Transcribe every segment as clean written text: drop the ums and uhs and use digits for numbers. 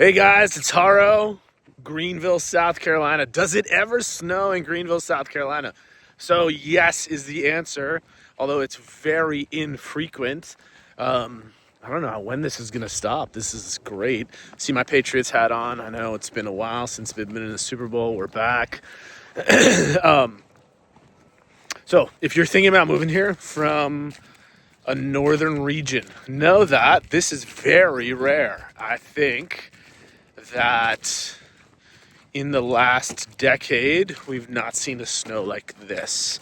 Hey guys, it's Haro, Greenville, South Carolina. Does it ever snow in Greenville, South Carolina? So yes is the answer, although it's very infrequent. I don't know when this is going to stop. This is great. See my Patriots hat on. I know it's been a while since we've been in the Super Bowl. We're back. So if you're thinking about moving here from a northern region, know that this is very rare. I think that in the last decade, we've not seen a snow like this.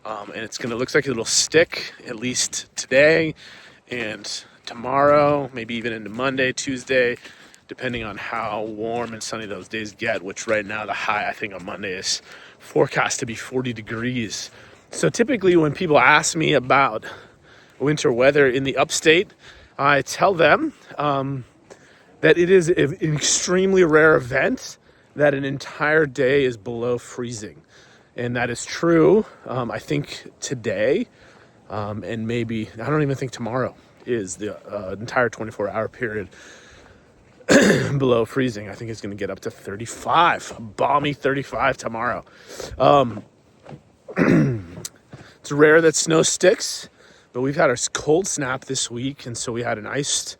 And it's going to look like it'll stick at least today and tomorrow, maybe even into Monday, Tuesday, depending on how warm and sunny those days get, which right now the high, I think, on Monday is forecast to be 40 degrees. So typically when people ask me about winter weather in the upstate, I tell them that it is an extremely rare event that an entire day is below freezing. And that is true, I think today, and maybe, I don't even think tomorrow is the entire 24-hour period below freezing. I think it's going to get up to 35, a balmy 35 tomorrow. It's rare that snow sticks, but we've had a cold snap this week, and so we had an ice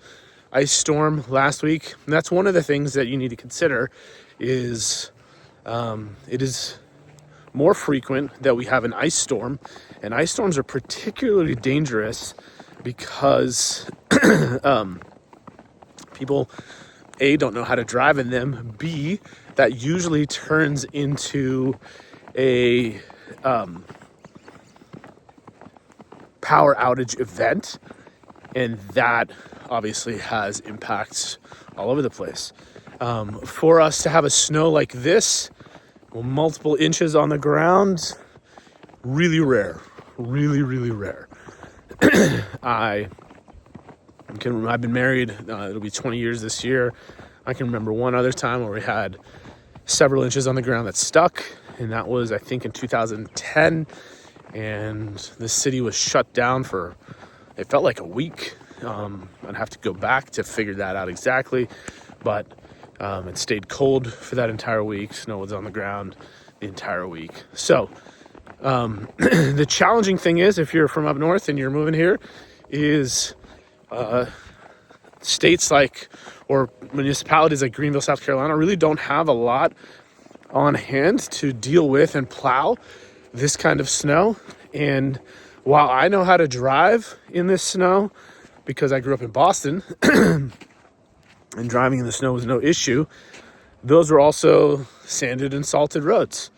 storm last week. And that's one of the things that you need to consider is it is more frequent that we have an ice storm, and ice storms are particularly dangerous because people A, don't know how to drive in them, B, that usually turns into a power outage event, and that obviously has impacts all over the place. For us to have a snow like this, multiple inches on the ground, really rare, really rare. I've been married, it'll be 20 years this year. I can remember one other time where we had several inches on the ground that stuck, and that was, I think, in 2010, and the city was shut down for, it felt like a week. I'd have to go back to figure that out exactly, but it stayed cold for that entire week. Snow was on the ground the entire week. So the challenging thing is, if you're from up north and you're moving here, is states like, or municipalities like Greenville, South Carolina, really don't have a lot on hand to deal with and plow this kind of snow. And while I know how to drive in this snow, because I grew up in Boston and driving in the snow was no issue, those were also sanded and salted roads.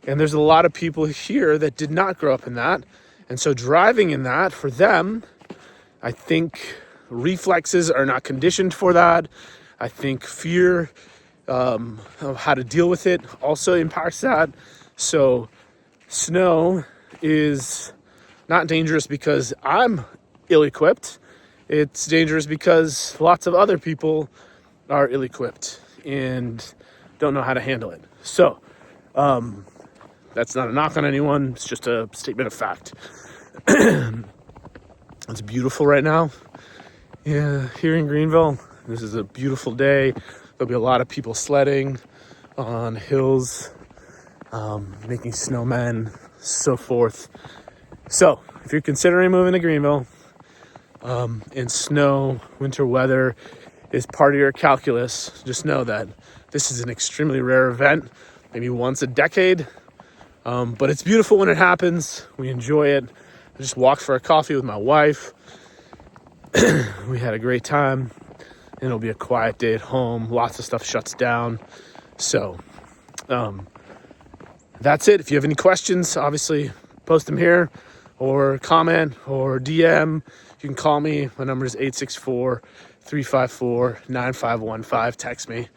And there's a lot of people here that did not grow up in that. And so driving in that, for them, I think reflexes are not conditioned for that. I think fear of how to deal with it also impacts that. So snow is not dangerous because I'm ill-equipped. It's dangerous because lots of other people are ill-equipped and don't know how to handle it. So that's not a knock on anyone. It's just a statement of fact. It's beautiful right now. Yeah, here in Greenville, this is a beautiful day. There'll be a lot of people sledding on hills, making snowmen, so forth. So if you're considering moving to Greenville, and snow, winter weather is part of your calculus, just know that this is an extremely rare event, maybe once a decade, but it's beautiful when it happens. We enjoy it. I just walked for a coffee with my wife. We had a great time, and it'll be a quiet day at home. Lots of stuff shuts down. So that's it. If you have any questions, obviously post them here or comment or DM. You can call me. My number is 864-354-9515. Text me.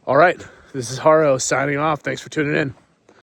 All right. This is Haro signing off. Thanks for tuning in.